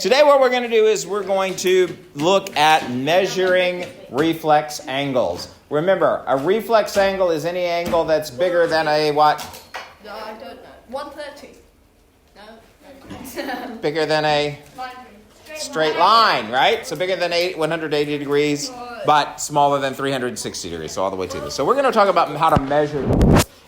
Today what we're going to do is we're going to look at measuring reflex angles. Remember, a reflex angle is any angle that's bigger than a what? No, I don't know. 130. No. Bigger than a straight line, right? So bigger than 180 degrees, but smaller than 360 degrees, so all the way to this. So we're going to talk about how to measure.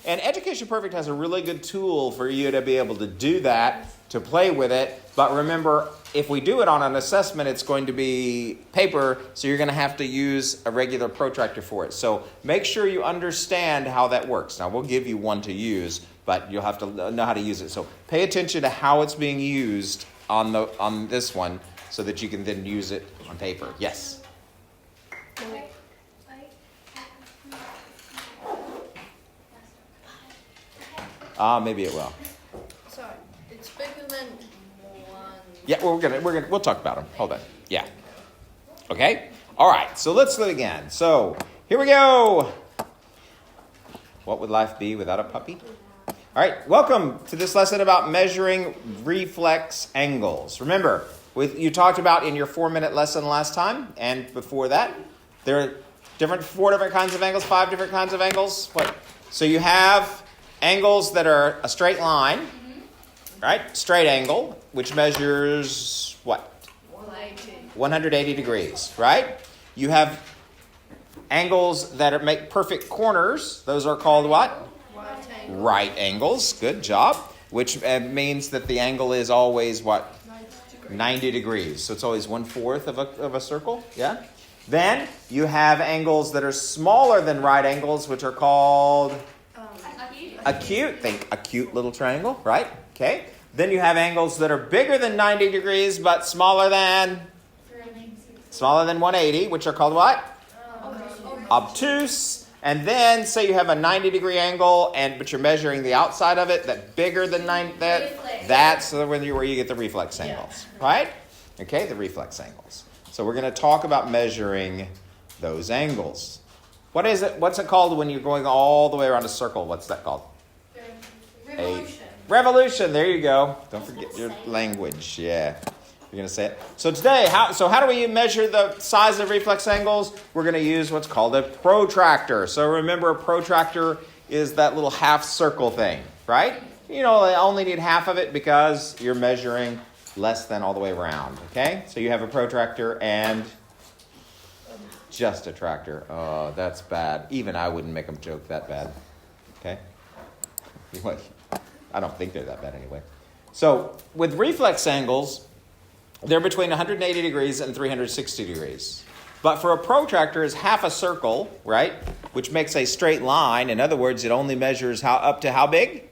And Education Perfect has a really good tool for you to be able to do that, to play with it. But remember, if we do it on an assessment, it's going to be paper, so you're going to have to use a regular protractor for it. So make sure you understand how that works. Now, we'll give you one to use, but you'll have to know how to use it. So pay attention to how it's being used on this one so that you can then use it on paper. Yes? Maybe it will. Sorry, it's bigger than one. Yeah, we'll talk about them. Hold on. Yeah. Okay. All right. So let's do it again. So here we go. What would life be without a puppy? All right. Welcome to this lesson about measuring reflex angles. Remember, you talked about in your 4-minute lesson last time and before that, there are 4 different kinds of angles, 5 different kinds of angles. What? So you have angles that are a straight line, right? Straight angle, which measures what? 180 degrees, right? You have angles that make perfect corners. Those are called what? Right angles. Good job. Which means that the angle is always what? 90 degrees. So it's always 1/4 of a circle. Yeah. Then you have angles that are smaller than right angles, which are called acute. Think acute little triangle, right? Okay. Then you have angles that are bigger than 90 degrees, but smaller than 180, which are called what? Obtuse. And then say you have a 90-degree angle, but you're measuring the outside of it, that bigger than 90. That's where you get the reflex angles, right? Okay, the reflex angles. So we're going to talk about measuring those angles. What is it? What's it called when you're going all the way around a circle? What's that called? Revolution. There you go. Don't forget your language. Yeah. You're going to say it. So today, how do we measure the size of reflex angles? We're going to use what's called a protractor. So remember, a protractor is that little half circle thing, right? You know, they only need half of it because you're measuring less than all the way around, okay? So you have a protractor and just a tractor. Oh, that's bad. Even I wouldn't make them joke that bad, okay? I don't think they're that bad anyway. So with reflex angles, they're between 180 degrees and 360 degrees. But for a protractor, it's half a circle, right? Which makes a straight line. In other words, it only measures up to how big?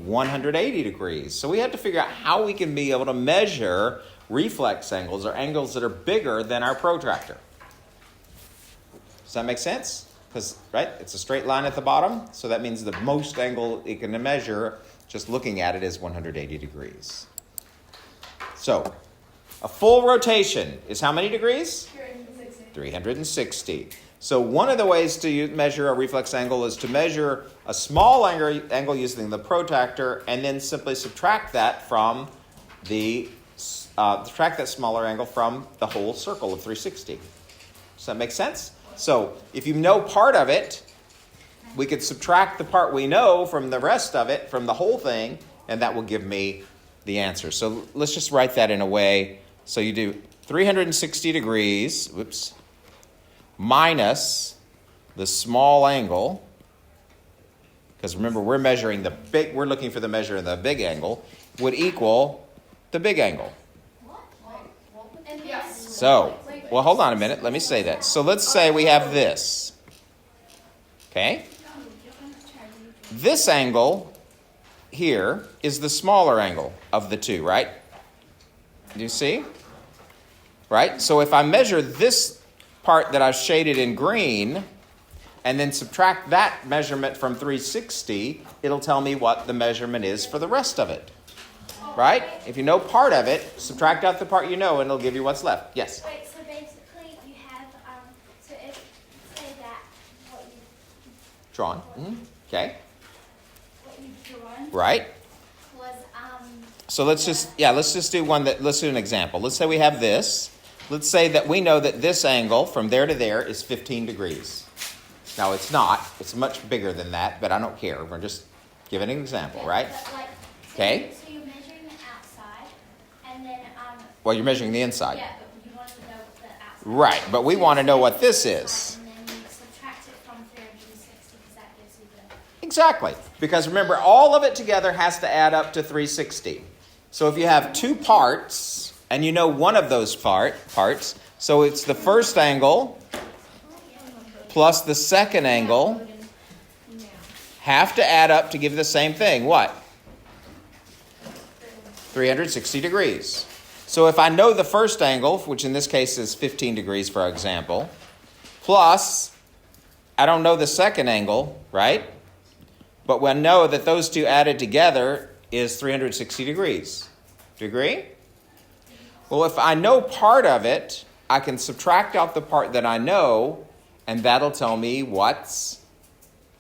180 degrees. So we have to figure out how we can be able to measure reflex angles, or angles that are bigger than our protractor. Does that make sense? Because, right, it's a straight line at the bottom, so that means the most angle it can measure, just looking at it, is 180 degrees. So, a full rotation is how many degrees? 360. So one of the ways to measure a reflex angle is to measure a small angle using the protractor, and then simply subtract that from subtract that smaller angle from the whole circle of 360. Does that make sense? So if you know part of it, we could subtract the part we know from the rest of it, from the whole thing, and that will give me the answer. So let's just write that in a way. So you do 360 degrees, minus the small angle, because remember we're looking for the measure of the big angle, would equal the big angle. So, well, hold on a minute. Let me say that. So let's say we have this. Okay? This angle here is the smaller angle of the two, right? Do you see? Right? So if I measure this part that I've shaded in green, and then subtract that measurement from 360, it'll tell me what the measurement is for the rest of it. Right? If you know part of it, subtract out the part you know, and it'll give you what's left. Yes? Wait, so basically you have, so if, say that, what you've Drawn. Mm-hmm. Okay. What you've drawn Right. was, So let's just do let's do an example. Let's say we have this. Let's say that we know that this angle from there to there is 15 degrees. Now it's not. It's much bigger than that, but I don't care. We're just giving an example, right? Okay. So you're measuring the outside, and then Well, you're measuring the inside. yeah, but you want to know what the outside. Right, but we want to know what this is. And then you subtract it from 360 because that gives you the. Exactly. Because remember, all of it together has to add up to 360. So if you have two parts, and you know one of those parts, so it's the first angle plus the second angle have to add up to give the same thing. What? 360 degrees. So if I know the first angle, which in this case is 15 degrees, for example, plus I don't know the second angle, right? But we know that those two added together is 360 degrees. Do you agree? Well, if I know part of it, I can subtract out the part that I know, and that'll tell me what's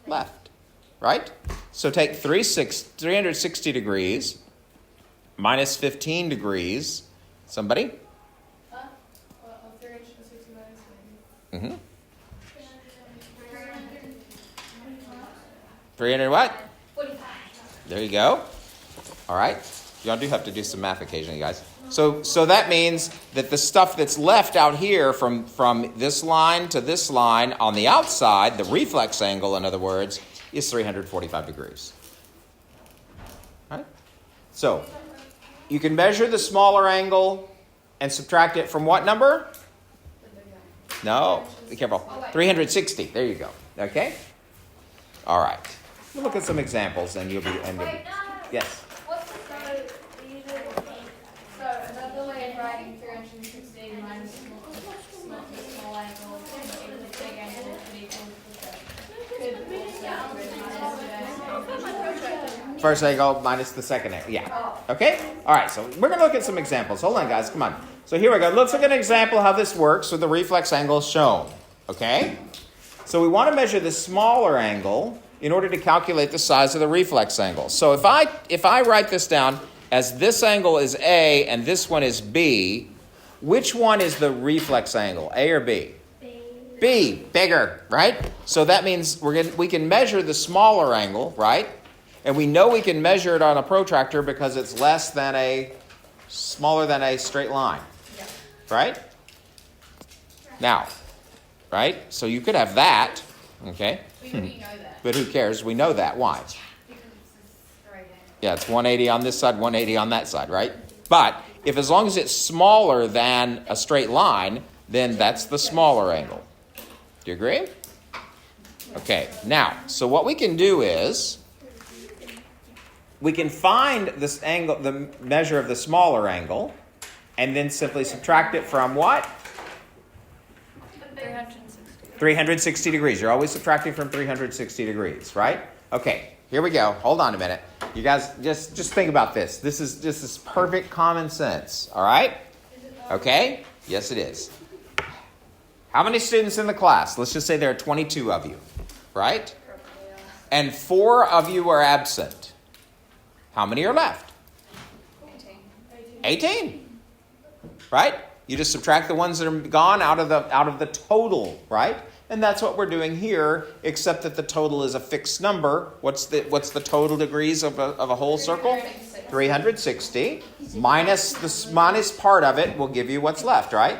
left, right? So take 360 degrees minus 15 degrees. Somebody? 360 minus Mm-hmm. 300 what? 45. There you go. All right. Y'all do have to do some math occasionally, guys. So that means that the stuff that's left out here from this line to this line on the outside, the reflex angle, in other words, is 345 degrees. All right? So you can measure the smaller angle and subtract it from what number? No. Be careful. 360. There you go. Okay? All right. We'll look at some examples and you'll be... Yes? What's the so another way of writing 360 minus the small angle equals the big angle could First angle minus the second angle. Yeah. Okay? All right. So we're going to look at some examples. Hold on, guys. Come on. So here we go. Let's look at an example of how this works with the reflex angle shown. Okay? So we want to measure the smaller angle in order to calculate the size of the reflex angle. So if I write this down as this angle is A and this one is B, which one is the reflex angle, A or B? B, bigger, right? So that means we can measure the smaller angle, right? And we know we can measure it on a protractor because it's smaller than a straight line, right? Now, right? So you could have that, okay? We know that. But who cares? We know that. Why? Because it's straight angle. Yeah, it's 180 on this side, 180 on that side, right? But if as long as it's smaller than a straight line, then that's the smaller angle. Do you agree? Okay, now, so what we can do is we can find this angle, the measure of the smaller angle, and then simply subtract it from what? 360 degrees. You're always subtracting from 360 degrees, right? Okay, here we go. Hold on a minute. You guys, just think about this. This is perfect common sense, all right? Okay? Yes, it is. How many students in the class? Let's just say there are 22 of you, right? And 4 of you are absent. How many are left? 18. Right? You just subtract the ones that are gone out of the total, right? And that's what we're doing here, except that the total is a fixed number. What's the total degrees of a whole circle? 360. Minus part of it will give you what's left, right?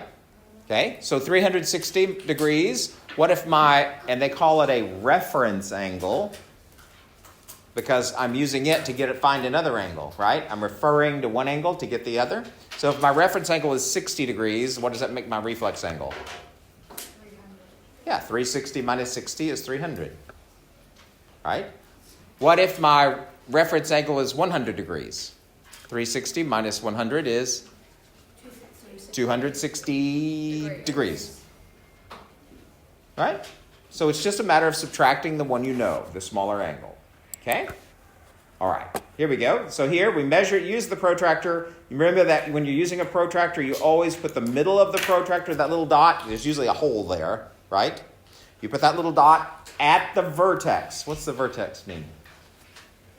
Okay, so 360 degrees. What if and they call it a reference angle because I'm using it to find another angle, right? I'm referring to one angle to get the other. So if my reference angle is 60 degrees, what does that make my reflex angle? 300. Yeah, 360 minus 60 is 300, right? What if my reference angle is 100 degrees? 360 minus 100 is 260 degrees. Right? So it's just a matter of subtracting the one you know, the smaller angle. Okay? All right. Here we go. So here we use the protractor. You remember that when you're using a protractor, you always put the middle of the protractor, that little dot, there's usually a hole there, right? You put that little dot at the vertex. What's the vertex mean?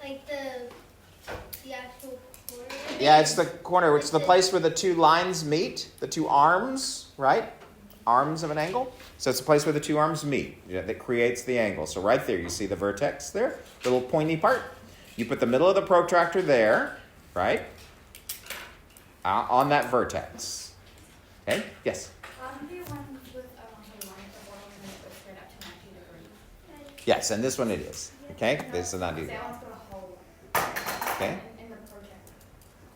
Like the actual chord. Yeah, it's the corner. It's the place where the two lines meet, the two arms, right? Arms of an angle. So it's the place where the two arms meet that creates the angle. So right there, you see the vertex there, the little pointy part. You put the middle of the protractor there, right? On that vertex. Okay? Yes? The one with the line at the bottom and it goes straight up to 90 degrees. Yes, and this one it is. Okay? This is not That degree. one's got a hole Okay? in the project.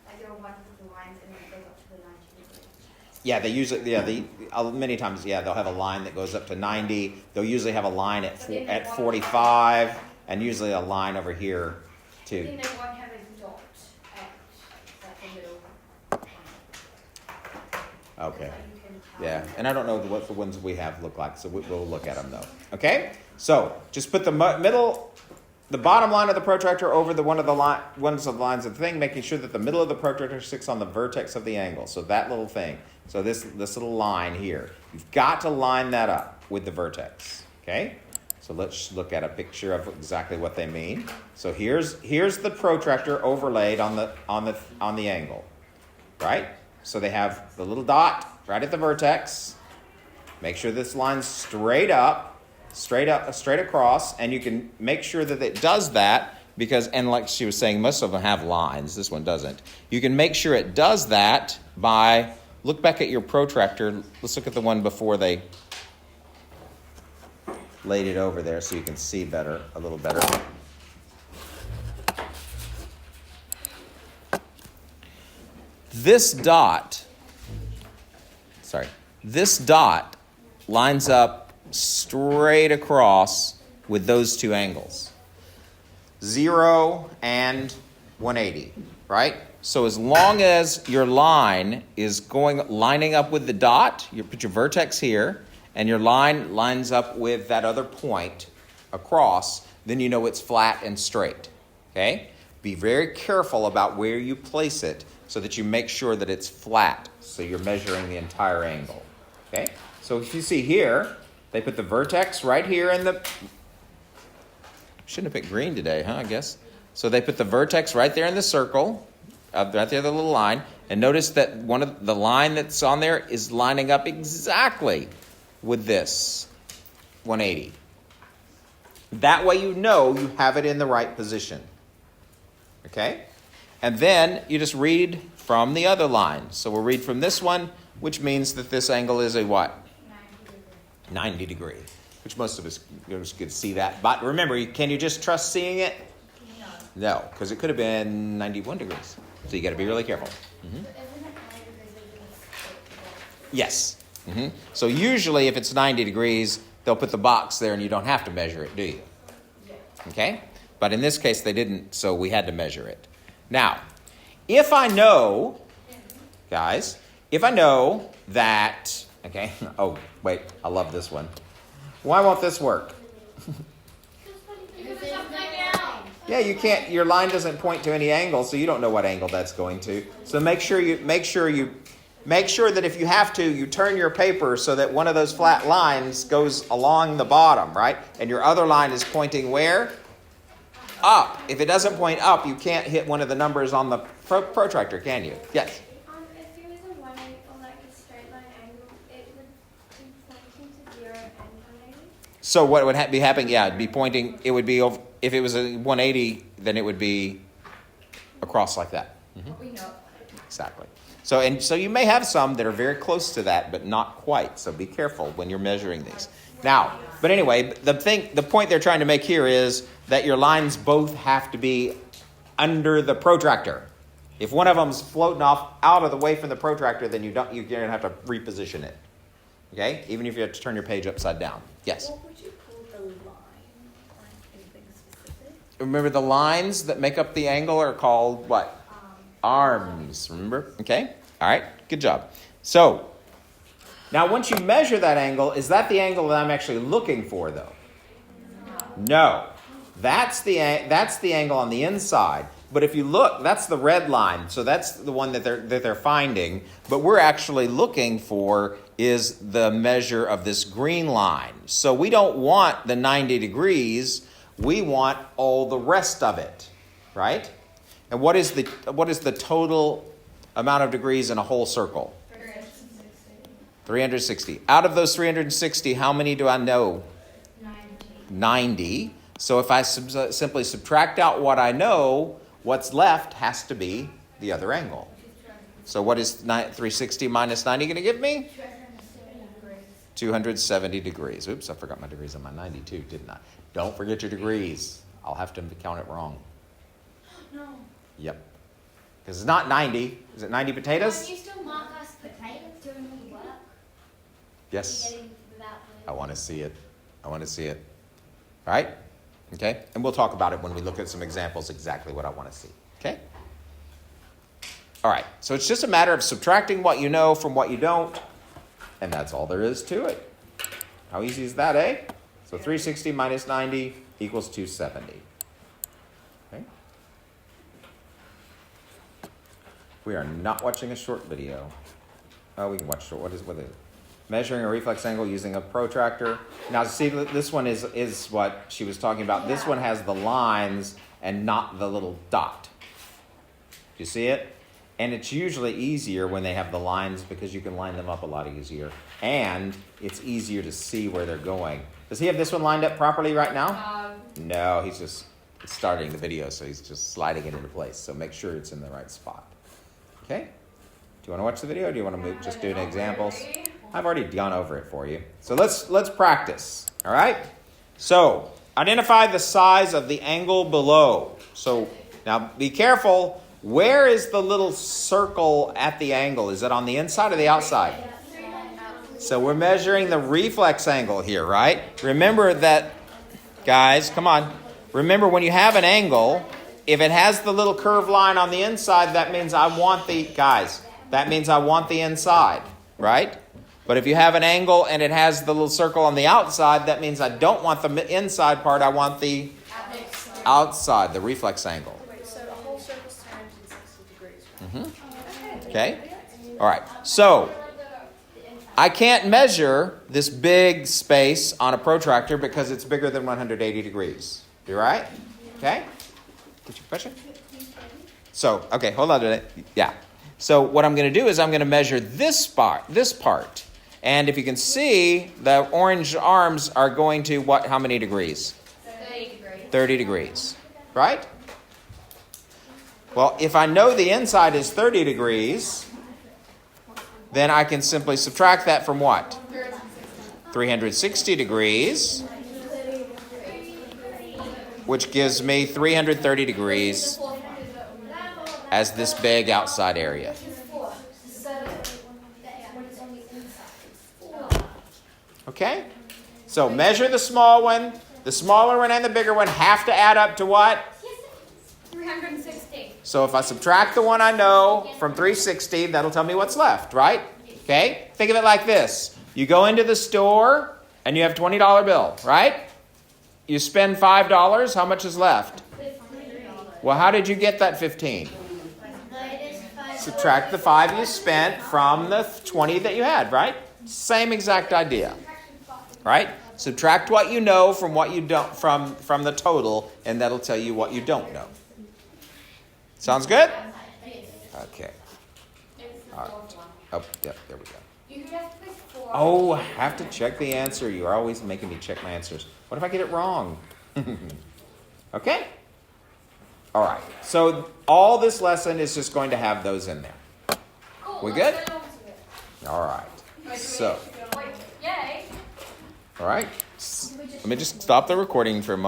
Like there are ones with the lines and it goes up to the 90 degrees. Yeah, they usually, many times, they'll have a line that goes up to 90. They'll usually have a line at 45, and usually a line over here I too. think they won't have a dot at like the middle. Okay. Like you can tell. Yeah, and I don't know what the ones we have look like, so we'll look at them though. Okay? So just put the bottom line of the protractor over ones of the lines of the thing, making sure that the middle of the protractor sits on the vertex of the angle. So that little thing. So this little line here. You've got to line that up with the vertex. Okay? So let's look at a picture of exactly what they mean. So here's the protractor overlaid on the angle. Right? So they have the little dot right at the vertex. Make sure this line's straight across, and you can make sure that it does that because, and like she was saying, most of them have lines. This one doesn't. You can make sure it does that by, look back at your protractor. Let's look at the one before they laid it over there so you can see better, a little better. This dot lines up straight across with those two angles. 0 and 180, right? So as long as your line is lining up with the dot, you put your vertex here, and your line lines up with that other point across, then you know it's flat and straight, okay? Be very careful about where you place it so that you make sure that it's flat, so you're measuring the entire angle, okay? So if you see here, they put the vertex right here in the... Shouldn't have picked green today, huh, I guess? So they put the vertex right there in the circle, right there, the little line, and notice that one of the line that's on there is lining up exactly with this 180. That way you know you have it in the right position. Okay? And then you just read from the other line. So we'll read from this one, which means that this angle is a what? 90 degree. Which most of us could see that. But remember, can you just trust seeing it? No, because it could have been 91 degrees. So you got to be really careful. Mm-hmm. Yes. Mm-hmm. So usually if it's 90 degrees, they'll put the box there and you don't have to measure it, do you? Okay? But in this case, they didn't, so we had to measure it. Now, if I know, guys, that, okay, oh, wait, I love this one. Why won't this work? Yeah, you can't, your line doesn't point to any angle, so you don't know what angle that's going to. So make sure that if you have to, you turn your paper so that one of those flat lines goes along the bottom, right? And your other line is pointing where? Up. If it doesn't point up, you can't hit one of the numbers on the protractor, can you? Yes? If it was a 180 or like a straight line angle, it would be pointing to 0 and 180. So what would be happening? Yeah, it'd be pointing, it would be over, if it was a 180, then it would be across like that. Mm-hmm. We know. Exactly. So you may have some that are very close to that, but not quite. So be careful when you're measuring these. Now, but anyway, the point they're trying to make here is that your lines both have to be under the protractor. If one of them's floating off out of the way from the protractor, then you're going to have to reposition it. Okay? Even if you have to turn your page upside down. Yes? What would you call the line? Like anything specific? Remember the lines that make up the angle are called what? Arms. Remember? Okay? All right. Good job. So, now once you measure that angle, is that the angle that I'm actually looking for, though? No. That's the angle on the inside. But if you look, that's the red line. So that's the one that they're finding. But we're actually looking for is the measure of this green line. So we don't want the 90 degrees. We want all the rest of it, right? And what is the total amount of degrees in a whole circle? 360. Out of those 360, how many do I know? 90. So if I simply subtract out what I know, what's left has to be the other angle. So what is 360 minus 90 going to give me? 270 degrees. Oops, I forgot my degrees on my 92, didn't I? Don't forget your degrees. I'll have to count it wrong. No. Yep. Because it's not 90. Is it 90 potatoes? Can you still mark us potatoes during the work? Yes. Getting without the- I want to see it. I want to see it. All right? Okay? And we'll talk about it when we look at some examples, exactly what I want to see. Okay? All right. So it's just a matter of subtracting what you know from what you don't. And that's all there is to it. How easy is that, eh? So 360 minus 90 equals 270. Okay? We are not watching a short video. Oh, we can watch short. What is it? Measuring a reflex angle using a protractor. Now, see, this one is what she was talking about. This one has the lines and not the little dot. Do you see it? And it's usually easier when they have the lines because you can line them up a lot easier. And it's easier to see where they're going. Does he have this one lined up properly right now? No, he's just starting the video, so he's just sliding it into place. So make sure it's in the right spot. Okay? Do you want to watch the video or do you want to just do examples? I've already gone over it for you. So let's practice. All right? So identify the size of the angle below. So now be careful. Where is the little circle at the angle? Is it on the inside or the outside? So we're measuring the reflex angle here, right? Remember that, guys, come on. Remember when you have an angle, if it has the little curved line on the inside, that means I want the inside, right? But if you have an angle and it has the little circle on the outside, that means I don't want the inside part, I want the outside, the reflex angle. Wait, so the whole circle's 360 degrees, right? Okay? All right. So I can't measure this big space on a protractor because it's bigger than 180 degrees. You right? Okay? Get your question? So, okay, hold on a minute. Yeah. So what I'm going to do is I'm going to measure this part. And if you can see, the orange arms are going to what? How many degrees? 30 degrees. 30 degrees. Right? Well, if I know the inside is 30 degrees, then I can simply subtract that from what? 360 degrees, which gives me 330 degrees as this big outside area. Okay? So measure the small one. The smaller one and the bigger one have to add up to what? 360. So if I subtract the one I know from 360, that'll tell me what's left, right? Okay? Think of it like this. You go into the store and you have a $20 bill, right? You spend $5. How much is left? Well, how did you get that 15? Subtract the 5 you spent from the 20 that you had, right? Same exact idea. Right? Subtract what you know from what you don't from the total, and that'll tell you what you don't know. Sounds good? Okay. All right. Oh, yep, there we go. You could have to pick 4. Oh, I have to check the answer. You're always making me check my answers. What if I get it wrong? Okay? All right. So all this lesson is just going to have those in there. Cool. We good? Let's go to it. All right. So, Wait, yay. all right. Let me just stop the recording for a moment.